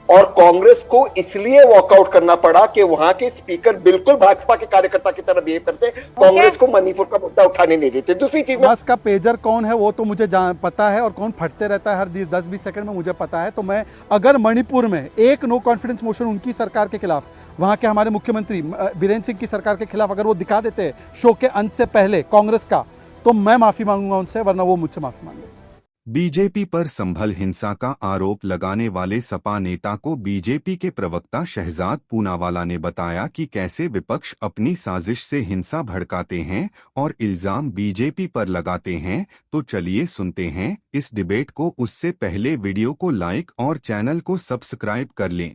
और कांग्रेस को इसलिए वॉकआउट करना पड़ा कि वहां के स्पीकर बिल्कुल भाजपा के कार्यकर्ता की तरह बिहेव करते, कांग्रेस को मणिपुर का मुद्दा उठाने नहीं देते। दूसरी चीज हमास का पेजर कौन है वो तो मुझे पता है, और कौन फटते रहता है हर 10-20 सेकंड में मुझे पता है। तो मैं अगर मणिपुर में एक नो कॉन्फिडेंस मोशन उनकी सरकार के खिलाफ, वहां के हमारे मुख्यमंत्री बीरेंद्र सिंह की सरकार के खिलाफ अगर वो दिखा देते हैं शो के अंत से पहले कांग्रेस का, तो मैं माफी मांगूंगा उनसे, वरना वो मुझसे माफी मांगे। बीजेपी पर संभल हिंसा का आरोप लगाने वाले सपा नेता को बीजेपी के प्रवक्ता शहजाद पूनावाला ने बताया कि कैसे विपक्ष अपनी साजिश से हिंसा भड़काते हैं और इल्जाम बीजेपी पर लगाते हैं। तो चलिए सुनते हैं इस डिबेट को। उससे पहले वीडियो को लाइक और चैनल को सब्सक्राइब कर लें।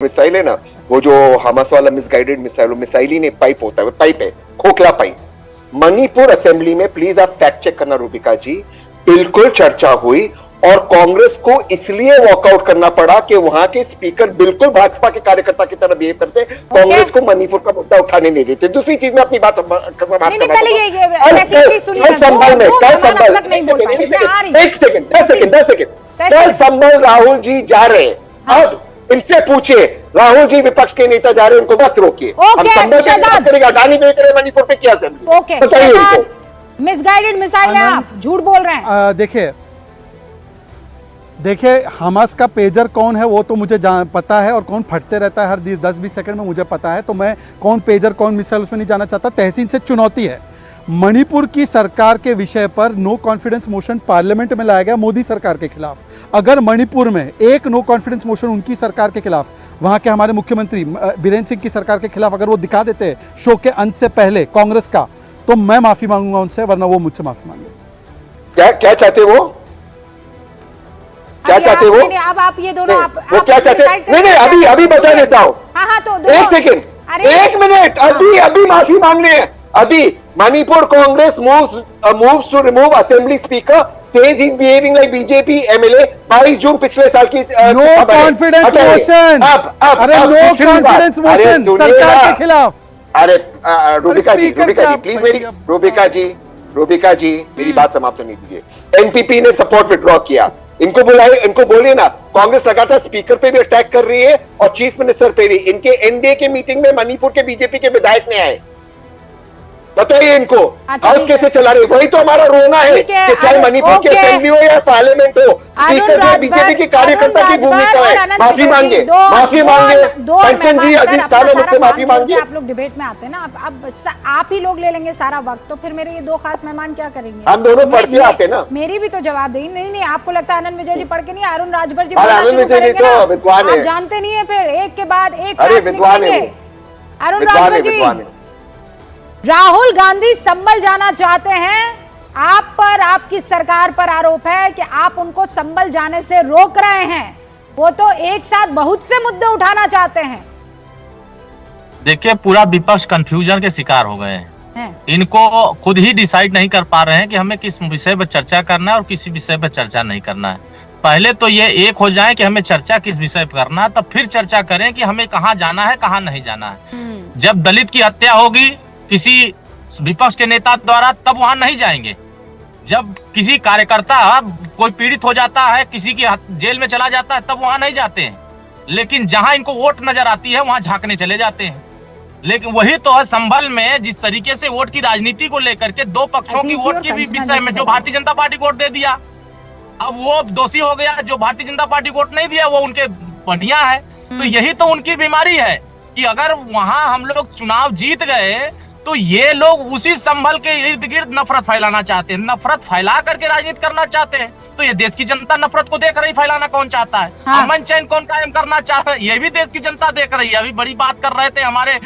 मिसाइल है ना, वो जो हमास वाला मिसगाइडेड मिसाइल, मिसाइल ही नहीं, पाइप होता है, पाइप है, खोखला पाइप। मणिपुर असेंबली में प्लीज आप फैक्ट चेक करना रूबिका जी, बिल्कुल चर्चा हुई और कांग्रेस को इसलिए वॉकआउट करना पड़ा कि वहां के स्पीकर बिल्कुल भाजपा के कार्यकर्ता की तरह बिहेव करते, कांग्रेस को मणिपुर का मुद्दा उठाने नहीं देते। दूसरी चीज में अपनी बात समाप्त करना, कल संभल राहुल जी जा रहे हैं, अब इनसे पूछिए, राहुल जी विपक्ष के नेता जा रहे हैं, उनको बस रोकिए। हम संभल करेगा, गाली नहीं करे मणिपुर पे क्या असेंबली, बताइए उनको। मिसगाइडेड मिसाइल है, आप झूठ बोल रहे हैं। देखिए हमास का पेजर कौन है वो तो मुझे पता है, और कौन फटते रहता है हर 10-20 सेकंड में मुझे पता है। तो मैं कौन पेजर कौन मिसाइल उसमें नहीं जाना चाहता। तहसीन से चुनौती है, मणिपुर की सरकार के विषय पर नो कॉन्फिडेंस मोशन पार्लियामेंट में लाया गया मोदी सरकार के खिलाफ। अगर मणिपुर में एक नो कॉन्फिडेंस मोशन उनकी सरकार के खिलाफ, वहां के हमारे मुख्यमंत्री बीरेंद्र सिंह की सरकार के खिलाफ अगर वो दिखा देते हैं शो के अंत से पहले कांग्रेस का, तो मैं माफी मांगूंगा उनसे, वरना वो मुझसे माफी मांगे। क्या चाहते वो, क्या चाहते वो? अब आप ये दोनों वो क्या चाहते? नहीं, अभी बता देता हूँ। हाँ, तो एक सेकेंड, 1 मिनट, अभी माफी मांगने हैं। अभी Manipur Congress moves to remove assembly speaker, says he's behaving like BJP MLA। 22 जून पिछले साल की नो कॉन्फिडेंस मोशन, अरे नो कॉन्फिडेंस मोशन सरकार के खिलाफ। अरे रूबिका जी प्लीज, मेरी रूबिका जी मेरी बात समाप्त होने दीजिए। एनपीपी ने सपोर्ट विड्रॉ किया, इनको बुलाए, इनको बोलिए ना। कांग्रेस लगातार स्पीकर पे भी अटैक कर रही है और चीफ मिनिस्टर पे भी। इनके एनडीए के मीटिंग में मणिपुर के बीजेपी के विधायक ने आए, बताइए इनको हाउस कैसे चला रहे। वही तो हमारा रोना है कि चाहे मणिपुर की असेंबली हो या पार्लियामेंट हो, स्पीकर जो बीजेपी के कार्यकर्ता की भूमिका है। माफी मांगे पंचन जी, अजीत खान मुझसे माफी मांगे। आप लोग डिबेट में आते हैं ना, अब आप ही लोग ले लेंगे सारा वक्त, तो फिर मेरे ये दो खास मेहमान क्या करेंगे? हम दोनों पढ़ के आते ना, मेरी भी तो जवाब देगी। नहीं, आपको लगता है आनंद विजय जी पढ़ के नहीं, अरुण राजभर जी विद्वान है, जानते नहीं है, फिर एक के बाद एक विद्वान है। अरुण राजभर जी, राहुल गांधी संभल जाना चाहते हैं, आप पर, आपकी सरकार पर आरोप है कि आप उनको संभल जाने से रोक रहे हैं। वो तो एक साथ बहुत से मुद्दे उठाना चाहते हैं। देखिए, पूरा विपक्ष कंफ्यूजन के शिकार हो गए हैं। इनको खुद ही डिसाइड नहीं कर पा रहे हैं कि हमें किस विषय पर चर्चा करना है और किसी विषय पर चर्चा नहीं करना है। पहले तो ये एक हो जाए कि हमें चर्चा किस विषय पर करना है, तब फिर चर्चा करें कि हमें कहाँ जाना है, कहाँ नहीं जाना है। जब दलित की हत्या होगी किसी विपक्ष के नेता द्वारा, तब वहां नहीं जाएंगे। जब किसी कार्यकर्ता कोई पीड़ित हो जाता है, किसी की जेल में चला जाता है, तब वहां नहीं जाते हैं। लेकिन जहां इनको वोट नजर आती है वहां झांकने चले जाते हैं। लेकिन वही तो है संभल में, जिस तरीके से वोट की राजनीति को लेकर के दो पक्षों की वोट के भी विषय में जो भारतीय जनता पार्टी को वोट दे दिया, अब वो दोषी हो गया। जो भारतीय जनता पार्टी को वोट नहीं दिया वो उनके बढ़िया है। तो यही तो उनकी बीमारी है कि अगर वहां हम लोग चुनाव जीत गए तो ये लोग उसी संभल के इर्द गिर्द नफरत फैलाना चाहते हैं, नफरत फैला करके राजनीति करना चाहते हैं। तो ये देश की जनता नफरत को देख रही, फैलाना कौन चाहता है? अमन चैन कौन कायम करना चाहता है? ये भी देश की जनता देख रही है। अभी बड़ी बात कर रहे थे हमारे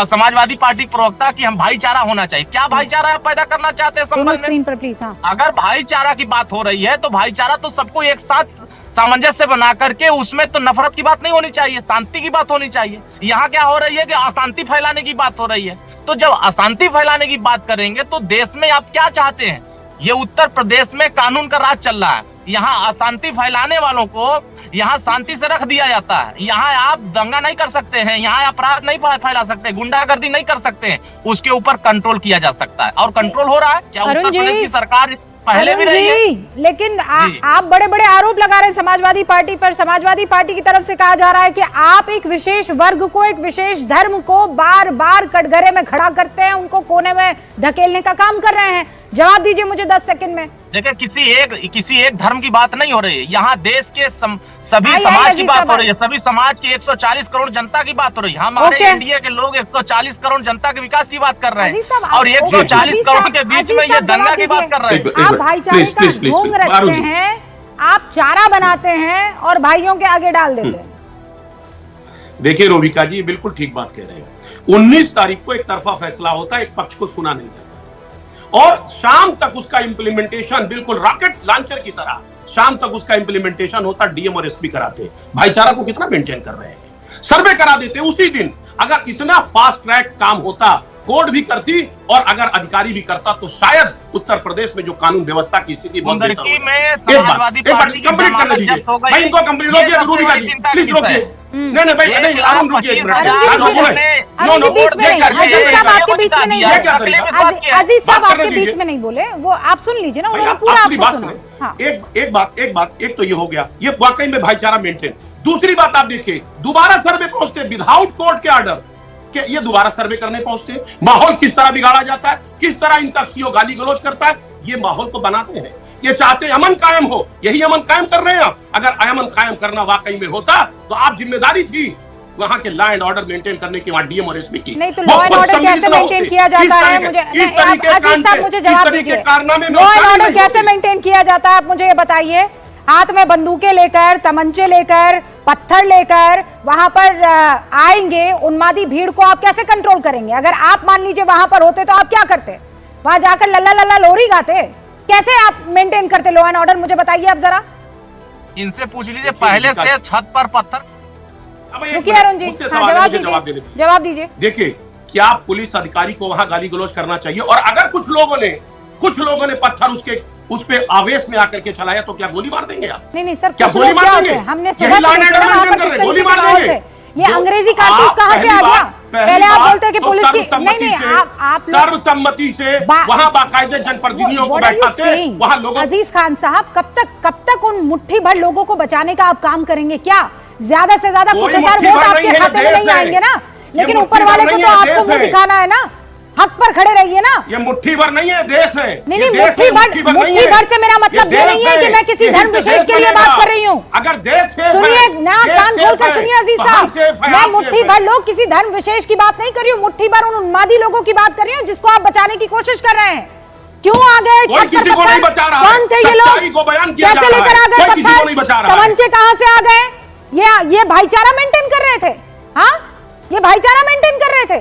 समाजवादी पार्टी प्रवक्ता कि हम भाईचारा होना चाहिए। क्या भाईचारा पैदा करना चाहते हैं संभल में? अगर भाईचारा की बात हो रही है तो भाईचारा तो सबको एक साथ सामंजस्य बना करके, उसमें तो नफरत की बात नहीं होनी चाहिए, शांति की बात होनी चाहिए। यहाँ क्या हो रही है कि अशांति फैलाने की बात हो रही है। तो जब अशांति फैलाने की बात करेंगे तो देश में आप क्या चाहते हैं? ये उत्तर प्रदेश में कानून का राज चल रहा है, यहाँ अशांति फैलाने वालों को यहाँ शांति से रख दिया जाता है। यहाँ आप दंगा नहीं कर सकते हैं, यहाँ अपराध नहीं फैला सकते, गुंडागर्दी नहीं कर सकते हैं, उसके ऊपर कंट्रोल किया जा सकता है। और कंट्रोल हो रहा है क्या? उत्तर प्रदेश की सरकार पहले भी अरुण रही है। जी, लेकिन आप बड़े बड़े आरोप लगा रहे हैं समाजवादी पार्टी पर। समाजवादी पार्टी की तरफ से कहा जा रहा है कि आप एक विशेष वर्ग को, एक विशेष धर्म को बार बार कटघरे में खड़ा करते हैं, उनको कोने में धकेलने का काम कर रहे हैं। जवाब दीजिए मुझे 10 सेकंड में। देखिए, किसी एक धर्म की बात नहीं हो रही है यहाँ, देश के सभी समाज की बात हो रही है, सभी समाज की 140 करोड़ जनता की बात हो रही है। हमारे इंडिया के लोग 140 करोड़ जनता के विकास की बात कर रहे हैं और 140 करोड़ के बीच में ये दंगा की बात कर रहे हैं। आप भाईचारे का ढोंग रचते हैं, आप चारा बनाते हैं और भाइयों के आगे डाल देते हैं। देखिए रोबिका जी, बिल्कुल ठीक बात कह रहे हैं। 19 तारीख को एक तरफा फैसला होता है, एक पक्ष को सुना नहीं जाता और शाम तक उसका इंप्लीमेंटेशन बिल्कुल रॉकेट लॉन्चर की तरह शाम तक उसका इंप्लीमेंटेशन होता, डीएम और एसपी कराते। भाईचारा को कितना मेंटेन कर रहे हैं, सर्वे करा देते उसी दिन। अगर इतना फास्ट ट्रैक काम होता, कोर्ट भी करती और अगर अधिकारी भी करता, तो शायद उत्तर प्रदेश में जो कानून व्यवस्था की स्थिति बहुत बेहतर होती। कंप्लीट करने दीजिए भाई, इनको कंप्लीट रोकिए, रूबिका जी प्लीज रोकिए। नहीं भाई, नहीं अरुण रुकिए एक मिनट। अरुण जी बीच में नहीं, अजीज साहब आपके बीच में नहीं बोले, अजीज साहब आपके बीच में नहीं बोले, वो आप सुन लीजिए ना, उन्होंने पूरा आपको सुना। हाँ। एक तो ये हो गया, ये वाकई में भाईचारा मेंटेन। दूसरी बात आप देखिए, दोबारा सर्वे पहुंचते विदाउट कोर्ट के ऑर्डर कि ये दोबारा सर्वे करने पहुंचते, माहौल किस तरह बिगाड़ा जाता है, किस तरह इनका सीओ गाली गलौज करता है, ये माहौल को बनाते हैं। ये चाहते हैं अमन कायम हो, यही अमन कायम कर रहे हैं आप। अगर अमन कायम करना वाकई में होता तो आप जिम्मेदारी थी वहां के लॉ एंड ऑर्डर मेंटेन करने की, वहां डीएम और एसपी की। नहीं तो लॉ एंड ऑर्डर कैसे मेंटेन किया जाता है, मुझे अजीज साहब मुझे जवाब दीजिए। लॉ एंड ऑर्डर कैसे मेंटेन किया जाता है, आप मुझे ये बताइए। हाथ में बंदूकें लेकर, तमंचे लेकर, पत्थर लेकर वहां पर आएंगे, उन्मादी भीड़ को आप कैसे कंट्रोल करेंगे? अगर आप मान लीजिए वहां पर होते तो आप क्या करते? वहां जाकर लल्ला लल्ला लोरी गाते? कैसे आप मेंटेन करते लॉ एंड ऑर्डर, मुझे बताइए आप जरा। इनसे पूछ लीजिए, पहले से छत पर पत्थर। रुकिए अरुण जी, जवाब दीजिए। देखिए, क्या पुलिस अधिकारी को वहां गाली गलौज करना चाहिए? और अगर कुछ लोगों ने पत्थर उस पे आवेश में आकर के चलाया तो क्या गोली मार देंगे आप? नहीं सर, क्या गोली मार देंगे? हमने गोली मार देंगे? ये अंग्रेजी कारतूस कहां से आ गया? पहले आप बोलते हैं कि पुलिस की नहीं, आप सर्वसम्मति से वहां बाकायदे जनप्रतिनिधियों को बैठाते, वहां लोगों। अजीज खान साहब, कब तक उन मुट्ठी भर लोगों को बचाने का आप काम करेंगे? क्या ज्यादा से ज्यादा कुछ हजार वोट आपके खाते में नहीं आएंगे ना, लेकिन ऊपर वाले को तो आपको मुंह दिखाना है ना, हक पर खड़े रहिए ना। ये मुट्ठी भर नहीं है, देश है। नहीं, मुट्ठी भर से मेरा मतलब ये नहीं है कि मैं किसी धर्म विशेष के लिए बात कर रही हूँ। अगर देश से सुनिए ना, कान खोलकर सुनिए अजीज साहब, मैं मुट्ठी भर लोग किसी धर्म विशेष की बात नहीं कर रही हूँ, मुट्ठी भर उन उन्मादी लोगों की बात कर रही हूँ जिसको आप बचाने की कोशिश कर रहे हैं। क्यों आ गए छत पर? किसी को नहीं बचा रहा है। कौन थे ये लोग? कैसे लेकर आ गए पत्थर? तमंचे कहां से आ गए? ये भाईचारा मेंटेन कर रहे थे। हाँ, ये भाईचारा मेंटेन कर रहे थे।